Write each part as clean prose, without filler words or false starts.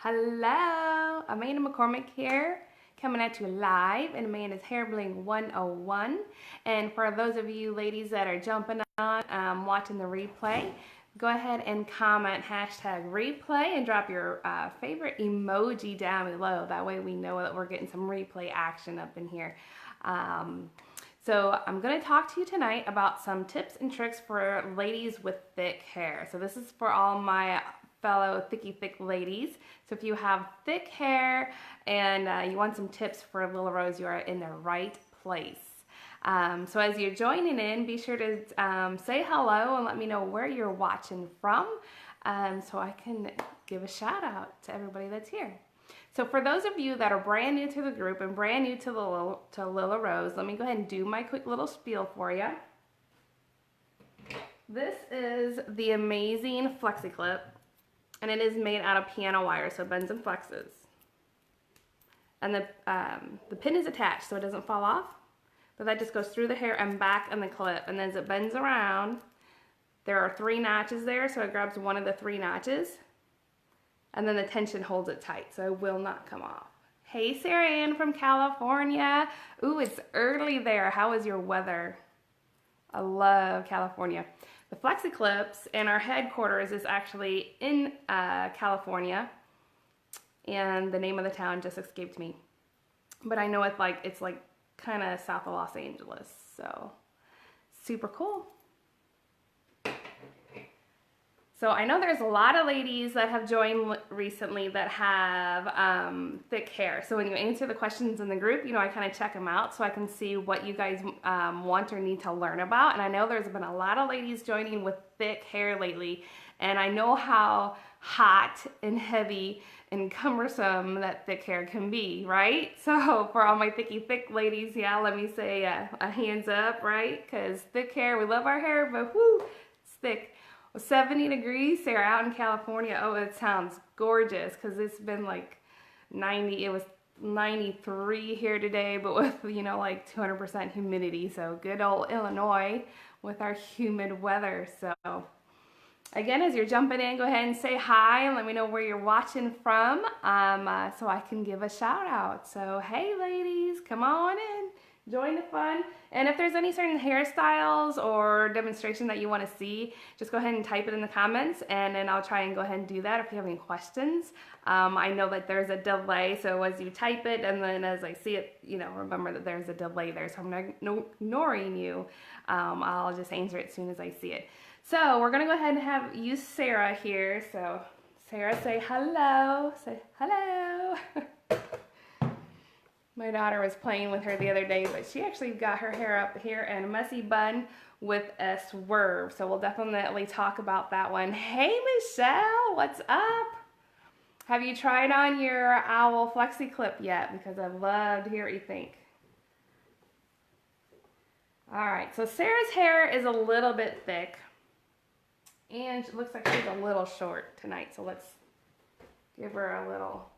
Hello, Amanda McCormick here, coming at you live in Amanda's Hair Bling 101. And for those of you ladies that are jumping on, watching the replay, go ahead and comment hashtag replay and drop your favorite emoji down below. That way we know that we're getting some replay action up in here. So I'm going to talk to you tonight about some tips and tricks for ladies with thick hair. So this is for all my fellow thick ladies. So if you have thick hair and you want some tips for Lilla Rose, you are in the right place. So as you're joining in, be sure to say hello and let me know where you're watching from so I can give a shout out to everybody that's here. So for those of you that are brand new to the group and brand new to Lilla Rose, let me go ahead and do my quick little spiel for you. This is the amazing Flexi Clip, and it is made out of piano wire, so it bends and flexes. And the pin is attached so it doesn't fall off, but that just goes through the hair and back in the clip. And then as it bends around, there are 3 notches there, so it grabs one of the 3 notches. And then the tension holds it tight, so it will not come off. Hey, Sarah Ann from California. Ooh, it's early there. How is your weather? I love California. The Flexi Clips and our headquarters is actually in California, and the name of the town just escaped me. But I know it's like kind of south of Los Angeles, so super cool. So I know there's a lot of ladies that have joined recently that have thick hair. So when you answer the questions in the group, I kind of check them out so I can see what you guys want or need to learn about. And I know there's been a lot of ladies joining with thick hair lately. And I know how hot and heavy and cumbersome that thick hair can be, right? So for all my thick ladies, yeah, let me say a hands up, right? Because thick hair, we love our hair, but whoo, it's thick. 70 degrees, Sarah, out in California. Oh, it sounds gorgeous because it's been like 90. It was 93 here today, but with, like 200% humidity. So good old Illinois with our humid weather. So again, as you're jumping in, go ahead and say hi and let me know where you're watching from so I can give a shout out. So hey ladies, come on in. Join the fun. And if there's any certain hairstyles or demonstration that you want to see, just go ahead and type it in the comments and then I'll try and go ahead and do that if you have any questions. I know that there's a delay, so as you type it and then as I see it, remember that there's a delay there, so I'm not ignoring you. I'll just answer it as soon as I see it. So we're going to go ahead and use Sarah here. So Sarah, say hello. Say hello. My daughter was playing with her the other day, but she actually got her hair up here in a messy bun with a swerve. So we'll definitely talk about that one. Hey, Michelle, what's up? Have you tried on your Owl Flexi Clip yet? Because I'd love to hear what you think. All right, so Sarah's hair is a little bit thick, and it looks like she's a little short tonight. So let's give her a little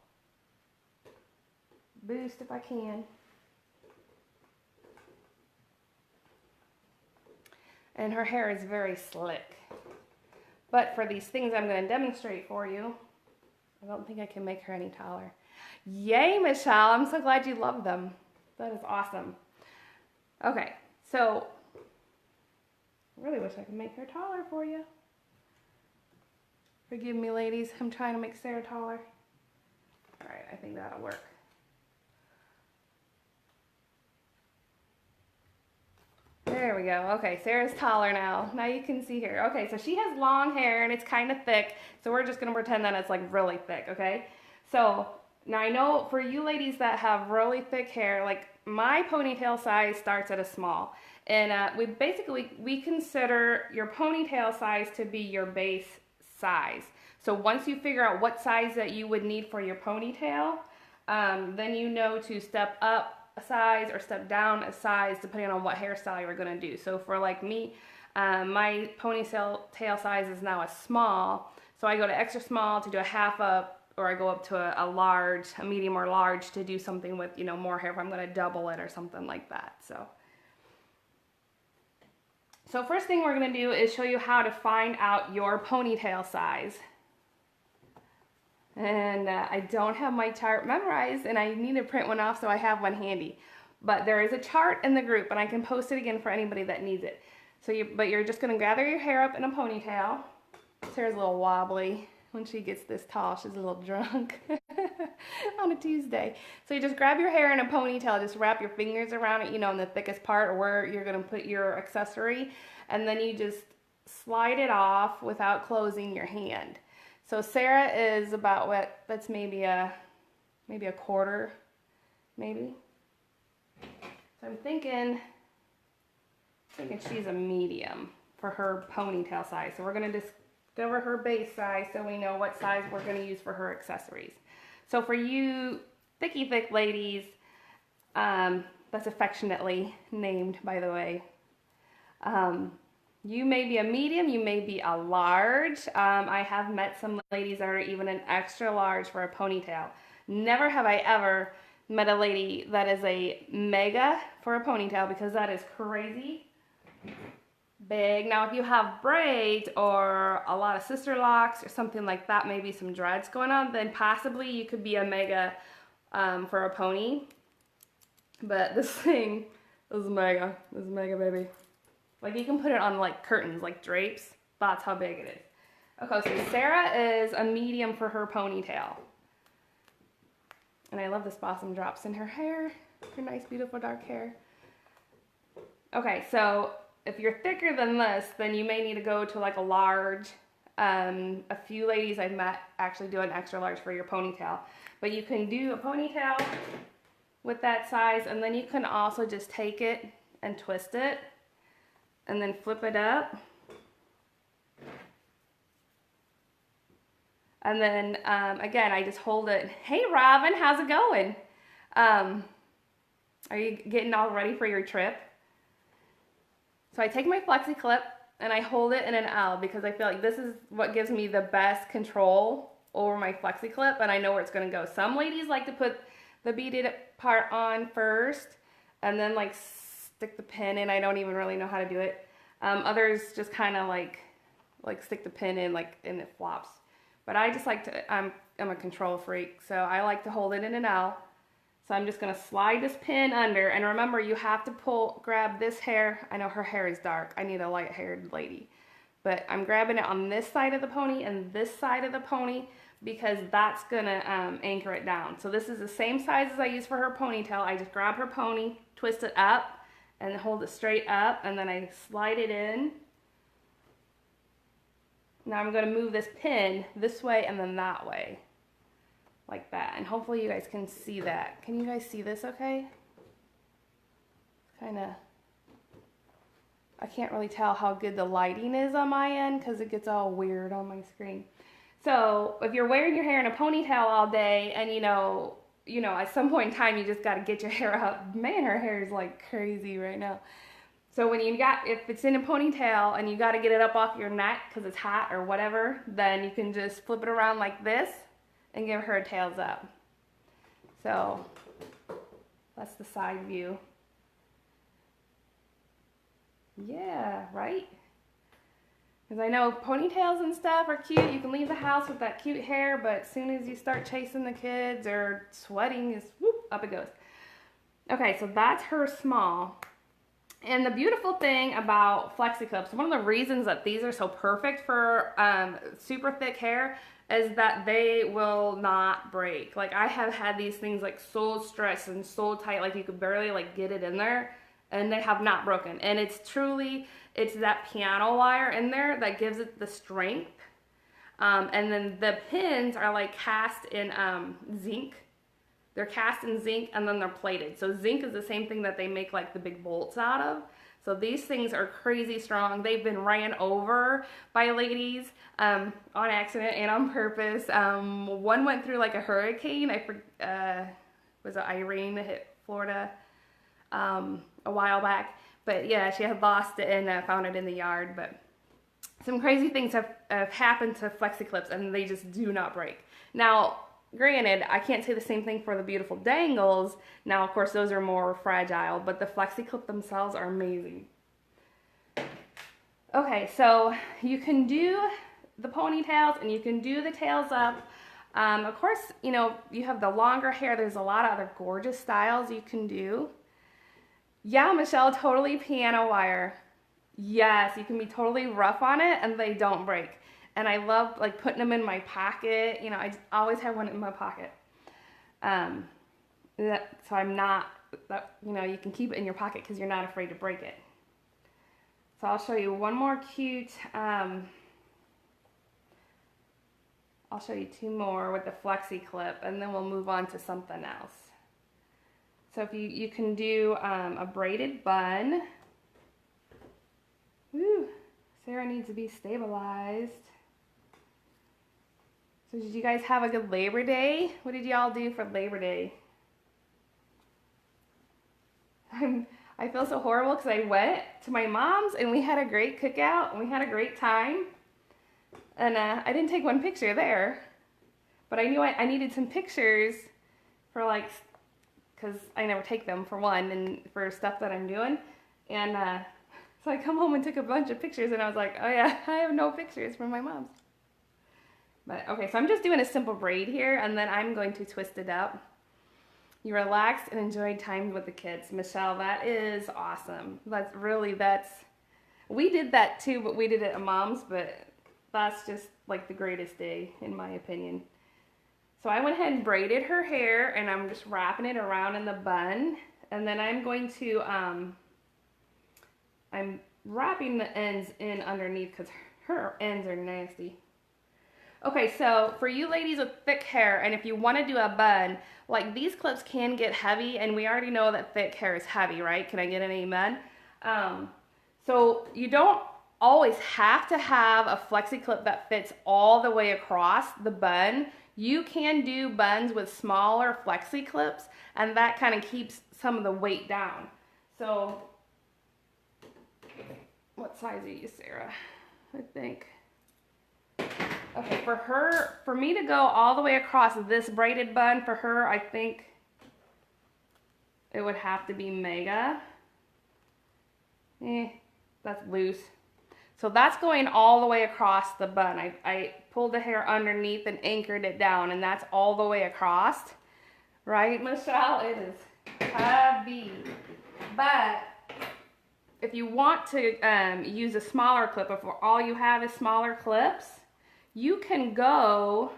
boost if I can. And her hair is very slick. But for these things I'm going to demonstrate for you, I don't think I can make her any taller. Yay, Michelle. I'm so glad you love them. That is awesome. Okay, so I really wish I could make her taller for you. Forgive me, ladies. I'm trying to make Sarah taller. All right, I think that'll work. There we go. Okay, Sarah's taller now. Now you can see her. Okay, so she has long hair and it's kind of thick. So we're just going to pretend that it's like really thick, okay? So now I know for you ladies that have really thick hair, like my ponytail size starts at a small. And we consider your ponytail size to be your base size. So once you figure out what size that you would need for your ponytail, then you know to step up a size or step down a size depending on what hairstyle you're going to do. So for like me, my ponytail size is now a small, so I go to extra small to do a half up, or I go up to a large, a medium or large to do something with more hair if I'm going to double it or something like that. So first thing we're going to do is show you how to find out your ponytail size. And I don't have my chart memorized, and I need to print one off so I have one handy. But there is a chart in the group, and I can post it again for anybody that needs it. So you're just gonna gather your hair up in a ponytail. Sarah's a little wobbly. When she gets this tall, she's a little drunk on a Tuesday. So you just grab your hair in a ponytail, just wrap your fingers around it, you know, in the thickest part or where you're gonna put your accessory, and then you just slide it off without closing your hand. So Sarah is about what? That's maybe a quarter, maybe. So I'm thinking she's a medium for her ponytail size. So we're gonna discover her base size so we know what size we're gonna use for her accessories. So for you thicky thick ladies, that's affectionately named, by the way. You may be a medium, you may be a large. I have met some ladies that are even an extra large for a ponytail. Never have I ever met a lady that is a mega for a ponytail, because that is crazy big. Now if you have braids or a lot of sister locks or something like that, maybe some dreads going on, then possibly you could be a mega for a pony. But this thing is mega. This is mega, baby. Like you can put it on like curtains, like drapes. That's how big it is. Okay, so Sarah is a medium for her ponytail. And I love this Blossom drops in her hair. Her nice, beautiful dark hair. Okay, so if you're thicker than this, then you may need to go to like a large. A few ladies I've met actually do an extra large for your ponytail. But you can do a ponytail with that size, and then you can also just take it and twist it and then flip it up. And then, again, I just hold it. Hey, Robin, how's it going? Are you getting all ready for your trip? So I take my flexi clip and I hold it in an L, because I feel like this is what gives me the best control over my flexi clip, and I know where it's going to go. Some ladies like to put the beaded part on first and then like stick the pin in. I don't even really know how to do it. Others just kind of like stick the pin in and it flops. But I just like to, I'm a control freak, so I like to hold it in an L. So I'm just gonna slide this pin under, and remember you have to grab this hair. I know her hair is dark. I need a light haired lady. But I'm grabbing it on this side of the pony and this side of the pony, because that's gonna anchor it down. So this is the same size as I use for her ponytail. I just grab her pony, twist it up, and hold it straight up, and then I slide it in. Now I'm going to move this pin this way and then that way, like that. And hopefully you guys can see that. Can you guys see this okay? Kind of, I can't really tell how good the lighting is on my end because it gets all weird on my screen. So if you're wearing your hair in a ponytail all day, and you know, at some point in time you just got to get your hair up. Man, her hair is like crazy right now. So when if it's in a ponytail and you got to get it up off your neck because it's hot or whatever, then you can just flip it around like this and give her a tails up. So that's the side view. Yeah, right? Because I know ponytails and stuff are cute. You can leave the house with that cute hair, but as soon as you start chasing the kids or sweating, just whoop, up it goes. Okay, so that's her small. And the beautiful thing about flexi clips, one of the reasons that these are so perfect for super thick hair, is that they will not break. Like I have had these things like so stretched and so tight, like you could barely like get it in there, and they have not broken. And it's that piano wire in there that gives it the strength. And then the pins are like cast in zinc. They're cast in zinc and then they're plated. So zinc is the same thing that they make like the big bolts out of. So these things are crazy strong. They've been ran over by ladies on accident and on purpose. One went through like a hurricane. Was it Irene that hit Florida a while back? But yeah, she had lost it and found it in the yard. But some crazy things have happened to flexi clips, and they just do not break. Now, granted, I can't say the same thing for the beautiful dangles. Now, of course, those are more fragile, but the flexi clip themselves are amazing. Okay, so you can do the ponytails and you can do the tails up. Of course, you know, you have the longer hair. There's a lot of other gorgeous styles you can do. Yeah, Michelle, totally piano wire. Yes, you can be totally rough on it and they don't break. And I love like putting them in my pocket. You know, I always have one in my pocket. Um, so I'm not, you know, you can keep it in your pocket because you're not afraid to break it. So I'll show you one more cute, I'll show you two more with the flexi clip and then we'll move on to something else. So if you can do a braided bun. Woo, Sarah needs to be stabilized. So did you guys have a good Labor Day? What did y'all do for Labor Day? I feel so horrible because I went to my mom's and we had a great cookout and we had a great time. And I didn't take one picture there, but I knew I needed some pictures for like, because I never take them for one and for stuff that I'm doing. And so I come home and took a bunch of pictures and I was like, oh yeah, I have no pictures from my mom's. But okay, so I'm just doing a simple braid here and then I'm going to twist it up. You relaxed and enjoyed time with the kids. Michelle, that is awesome. We did that too, but we did it at mom's, but that's just like the greatest day in my opinion. So I went ahead and braided her hair and I'm just wrapping it around in the bun. And then I'm going to, I'm wrapping the ends in underneath because her ends are nasty. Okay, so for you ladies with thick hair, and if you want to do a bun, like these clips can get heavy, and we already know that thick hair is heavy, right? Can I get an amen? So you don't always have to have a flexi clip that fits all the way across the bun. You can do buns with smaller flexi clips, and that kind of keeps some of the weight down. So, what size are you, Sarah? I think. Okay, for me to go all the way across this braided bun for her, I think it would have to be mega. That's loose. So that's going all the way across the bun. I pulled the hair underneath and anchored it down, and that's all the way across. Right, Michelle? It is heavy. But if you want to use a smaller clip, if all you have is smaller clips, you can go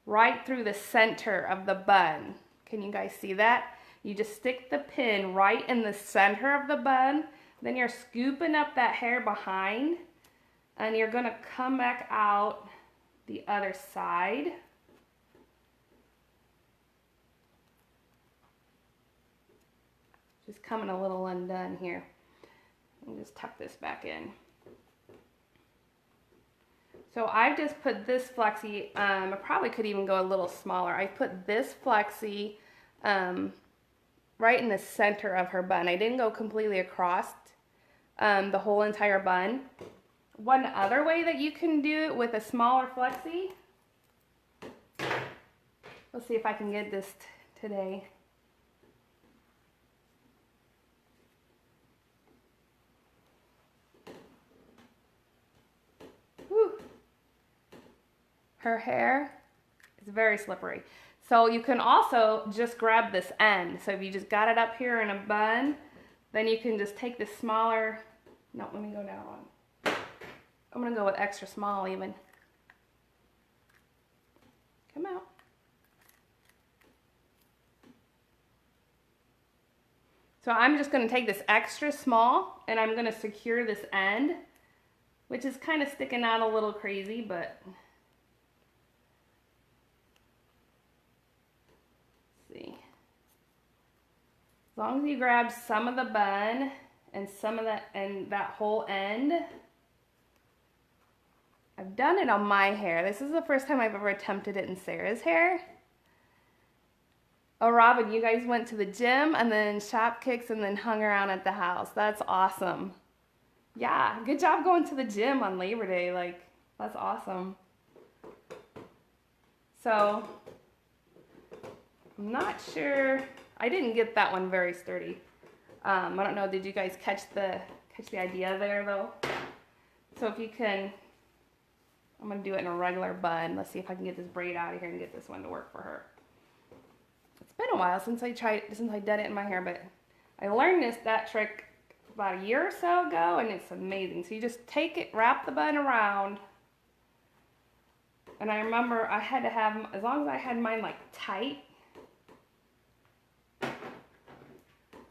right through the center of the bun. Can you guys see that? You just stick the pin right in the center of the bun, then you're scooping up that hair behind, and you're gonna come back out the other side. Just coming a little undone here. Let me just tuck this back in. So I've just put this flexi, I probably could even go a little smaller. I put this flexi right in the center of her bun. I didn't go completely across the whole entire bun. One other way that you can do it with a smaller flexi, let's see if I can get this today. Her hair is very slippery. So you can also just grab this end. So if you just got it up here in a bun, then you can just take this smaller, no, let me go down one. I'm gonna go with extra small even. Come out. So I'm just gonna take this extra small and I'm gonna secure this end, which is kind of sticking out a little crazy, but see. As long as you grab some of the bun and some of that and that whole end. I've done it on my hair. This is the first time I've ever attempted it in Sarah's hair. Oh, Robin, you guys went to the gym and then shop kicks and then hung around at the house. That's awesome. Yeah, good job going to the gym on Labor Day. Like, that's awesome. So, I'm not sure. I didn't get that one very sturdy. I don't know. Did you guys catch the idea there though? So if you can, I'm going to do it in a regular bun. Let's see if I can get this braid out of here and get this one to work for her. It's been a while since I did it in my hair, but I learned that trick about a year or so ago, and it's amazing. So you just take it, wrap the bun around, and I remember I had to have, as long as I had mine like tight,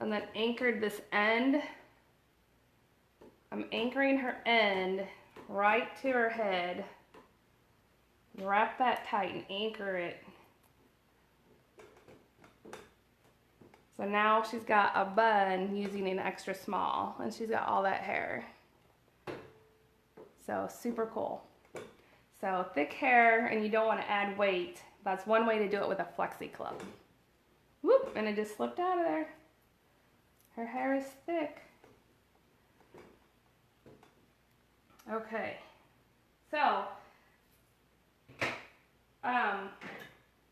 and then anchored this end. I'm anchoring her end right to her head. Wrap that tight and anchor it. So now she's got a bun using an extra small, and she's got all that hair. So super cool. So thick hair and you don't want to add weight, that's one way to do it with a flexi clip. Whoop, and it just slipped out of there. Her hair is thick. Okay, so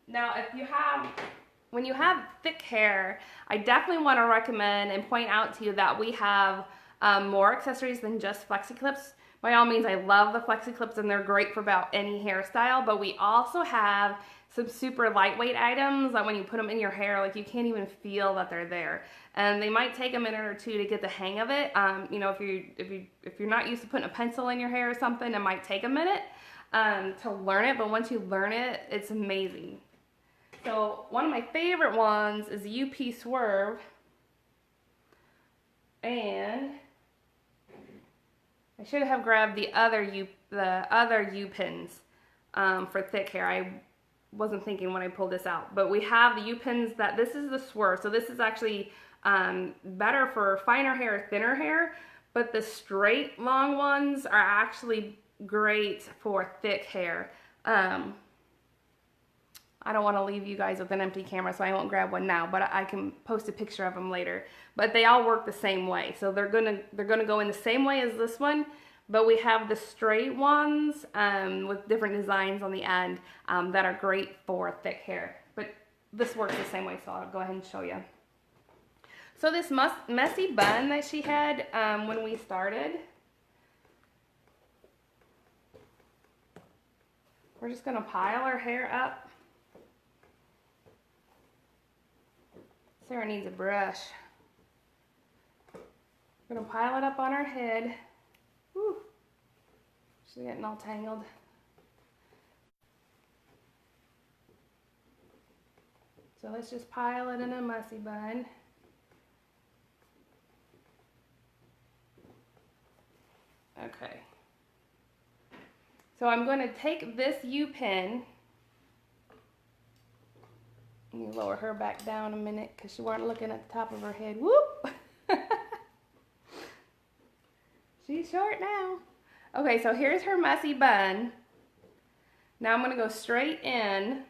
now when you have thick hair, I definitely want to recommend and point out to you that we have more accessories than just flexi clips. By all means, I love the flexi clips and they're great for about any hairstyle, but we also have some super lightweight items that when you put them in your hair, like you can't even feel that they're there. And they might take a minute or two to get the hang of it. You know, if you're not used to putting a pencil in your hair or something, it might take a minute to learn it, but once you learn it, it's amazing. So one of my favorite ones is the UP Swerve, and I should have grabbed the other U pins for thick hair. I wasn't thinking when I pulled this out, but we have the U pins that this is the Swerve. So this is actually better for finer hair, thinner hair, but the straight long ones are actually great for thick hair. I don't want to leave you guys with an empty camera, so I won't grab one now, but I can post a picture of them later. But they all work the same way. So they're gonna go in the same way as this one, but we have the straight ones with different designs on the end that are great for thick hair. But this works the same way, so I'll go ahead and show you. So this messy bun that she had when we started, we're just gonna pile her hair up. Sarah needs a brush. We're gonna pile it up on her head. Whew. She's getting all tangled. So let's just pile it in a messy bun. Okay. So I'm going to take this U-pin. Let me lower her back down a minute because she weren't looking at the top of her head. Whoop! She's short now. Okay, so here's her messy bun. Now I'm going to go straight in,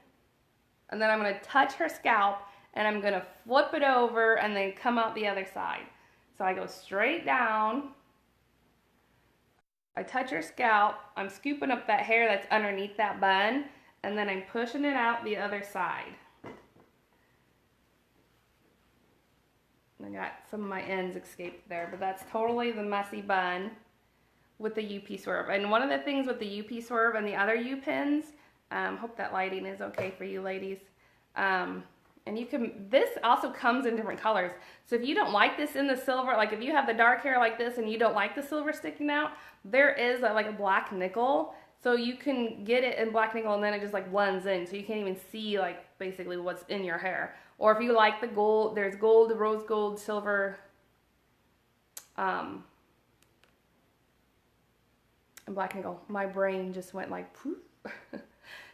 and then I'm going to touch her scalp, and I'm going to flip it over and then come out the other side. So I go straight down. I touch her scalp. I'm scooping up that hair that's underneath that bun, and then I'm pushing it out the other side. I got some of my ends escaped there, but that's totally the messy bun with the UP Swerve. And one of the things with the UP Swerve and the other U-pins, hope that lighting is okay for you ladies. And this also comes in different colors. So if you don't like this in the silver, like if you have the dark hair like this and you don't like the silver sticking out, there is like a black nickel. So you can get it in black nickel and then it just like blends in. So you can't even see like basically what's in your hair. Or if you like the gold, there's gold, rose gold, silver, and black nickel. My brain just went like poof.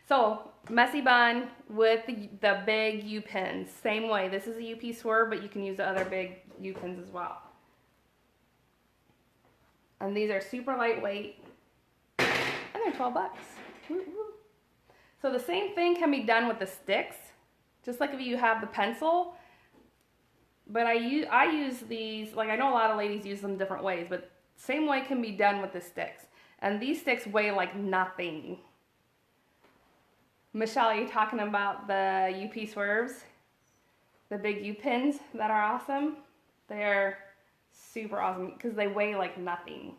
So messy bun with the big U-pins. Same way. This is a UP Swerve, but you can use the other big U-pins as well. And these are super lightweight. And they're 12 bucks. So the same thing can be done with the sticks. Just like if you have the pencil. But I use these, like I know a lot of ladies use them different ways, but same way can be done with the sticks. And these sticks weigh like nothing. Michelle, are you talking about the UP Swerves? The big U-pins that are awesome? They're super awesome because they weigh like nothing.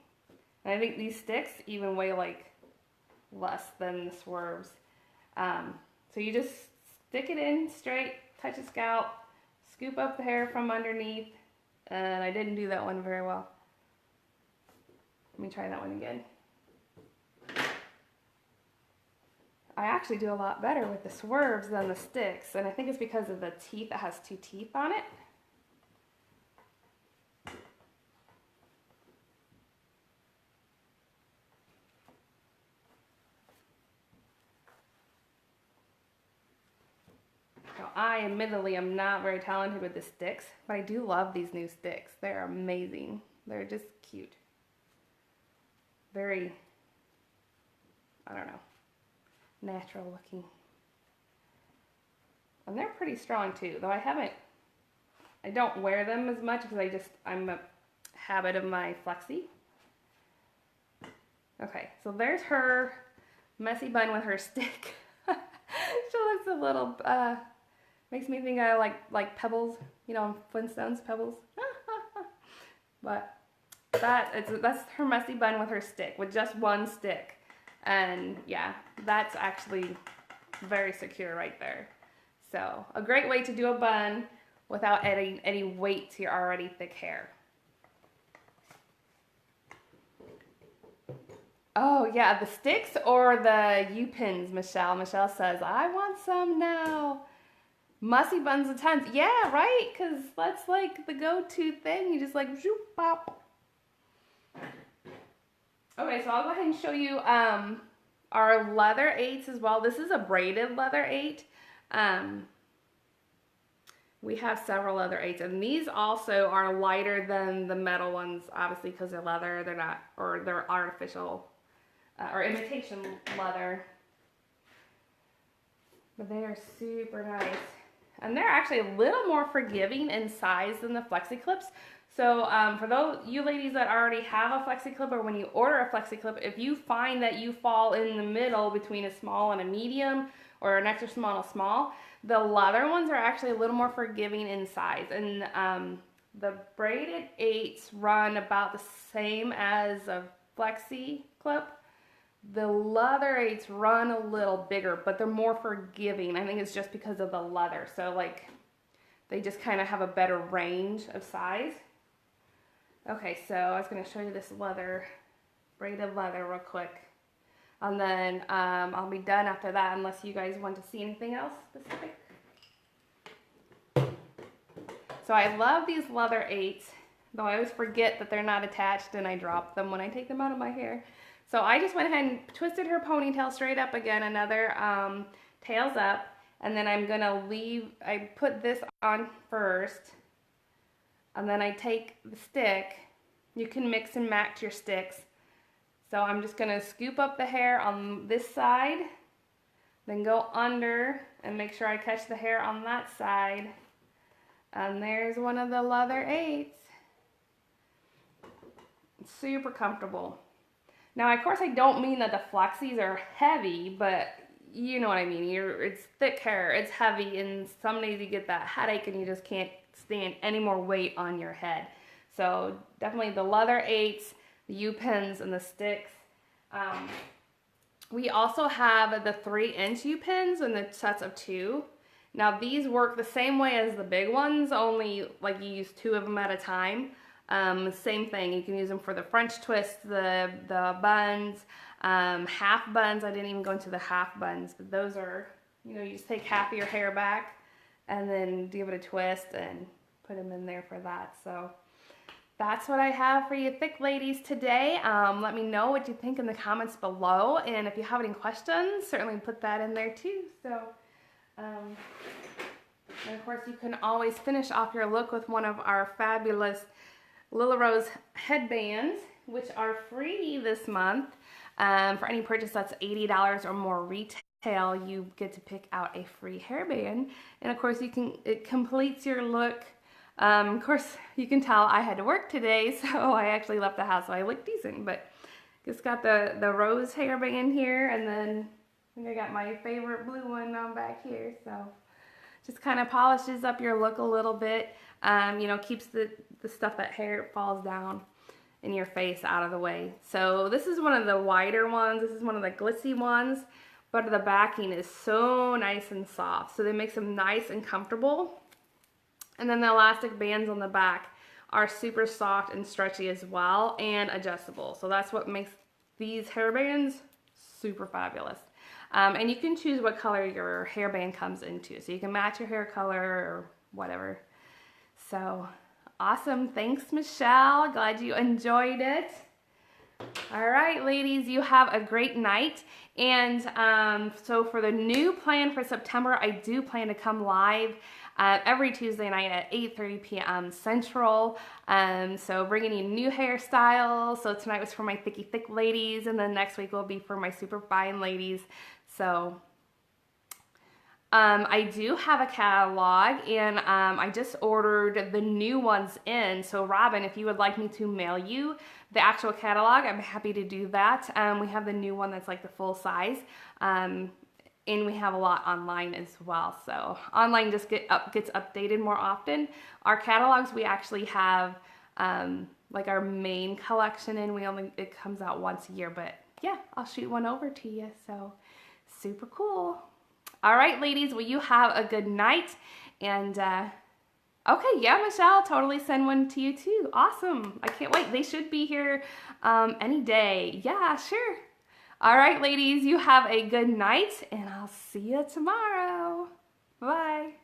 And I think these sticks even weigh like less than the swerves. So you just stick it in straight, touch the scalp, scoop up the hair from underneath, and I didn't do that one very well. Let me try that one again. I actually do a lot better with the swerves than the sticks, and I think it's because of the teeth. It has 2 teeth on it. So I admittedly am not very talented with the sticks, but I do love these new sticks. They're amazing. They're just cute. Very, I don't know, natural looking. And they're pretty strong too, though I don't wear them as much because I'm a habit of my flexi. Okay, so there's her messy bun with her stick. She looks a little, makes me think I like Pebbles, you know, Flintstones Pebbles. But that's her messy bun with her stick, with just one stick. And yeah, that's actually very secure right there. So a great way to do a bun without adding any weight to your already thick hair. Oh yeah, the sticks or the U-pins, Michelle? Michelle says, I want some now. Mussy buns and tons. Yeah, right? Because that's like the go-to thing. You just like, zoop, pop. Okay, so I'll go ahead and show you our leather 8s as well. This is a braided leather 8. We have several leather 8s, and these also are lighter than the metal ones, obviously because they're leather. They're not, or they're artificial or imitation leather. But they are super nice. And they're actually a little more forgiving in size than the flexi clips. So for those you ladies that already have a flexi clip, or when you order a flexi clip, if you find that you fall in the middle between a small and a medium, or an extra small and a small, the leather ones are actually a little more forgiving in size. And the braided 8s run about the same as a flexi clip. The leather 8s run a little bigger, but they're more forgiving. I think it's just because of the leather. So like, they just kind of have a better range of size. Okay, so I was going to show you this leather, braided leather real quick. And then I'll be done after that unless you guys want to see anything else specific. So I love these leather 8s, though I always forget that they're not attached and I drop them when I take them out of my hair. So I just went ahead and twisted her ponytail straight up again, another tails up, and then I'm gonna I put this on first, and then I take the stick. You can mix and match your sticks. So I'm just gonna scoop up the hair on this side, then go under and make sure I catch the hair on that side. And there's one of the leather 8s. It's super comfortable. Now, of course, I don't mean that the flexis are heavy, but you know what I mean. It's thick hair, it's heavy, and some days you get that headache and you just can't stand any more weight on your head. So definitely the leather 8s, the U-pins, and the sticks. We also have the 3-inch U-pins and the sets of 2. Now these work the same way as the big ones, only like you use 2 of them at a time. Same thing, you can use them for the French twist, the buns, half buns. I didn't even go into the half buns, but those are, you know, you just take half of your hair back and then give it a twist and put them in there for that. So that's what I have for you thick ladies today. Let me know what you think in the comments below, and if you have any questions, certainly put that in there too. So and of course you can always finish off your look with one of our fabulous Lilla Rose headbands, which are free this month. For any purchase that's $80 or more retail, you get to pick out a free hairband. And of course it completes your look. Of course you can tell I had to work today, so I actually left the house so I look decent, but just got the rose hairband here, and then I think I got my favorite blue one on back here, so just kind of polishes up your look a little bit. You know, keeps the stuff that hair falls down. in your face out of the way. So this is one of the wider ones. This is one of the glitzy ones, but the backing is so nice and soft. So they make them nice and comfortable. And then the elastic bands on the back are super soft and stretchy as well, and adjustable. So that's what makes these hairbands super fabulous. And you can choose what color your hairband comes into. So you can match your hair color or whatever. So awesome. Thanks, Michelle. Glad you enjoyed it. All right, ladies, you have a great night. And so for the new plan for September, I do plan to come live every Tuesday night at 8:30 p.m. Central. So bringing you new hairstyles. So tonight was for my thicky thick ladies, and then next week will be for my super fine ladies. So I do have a catalog, and I just ordered the new ones in. So Robin, if you would like me to mail you the actual catalog, I'm happy to do that. We have the new one that's like the full size. And we have a lot online as well. So online just gets updated more often. Our catalogs, we actually have like our main collection, and it comes out once a year. But yeah, I'll shoot one over to you. So super cool. All right, ladies, well, you have a good night. And okay, yeah, Michelle, totally send one to you too. Awesome. I can't wait. They should be here any day. Yeah, sure. All right, ladies, you have a good night, and I'll see you tomorrow. Bye.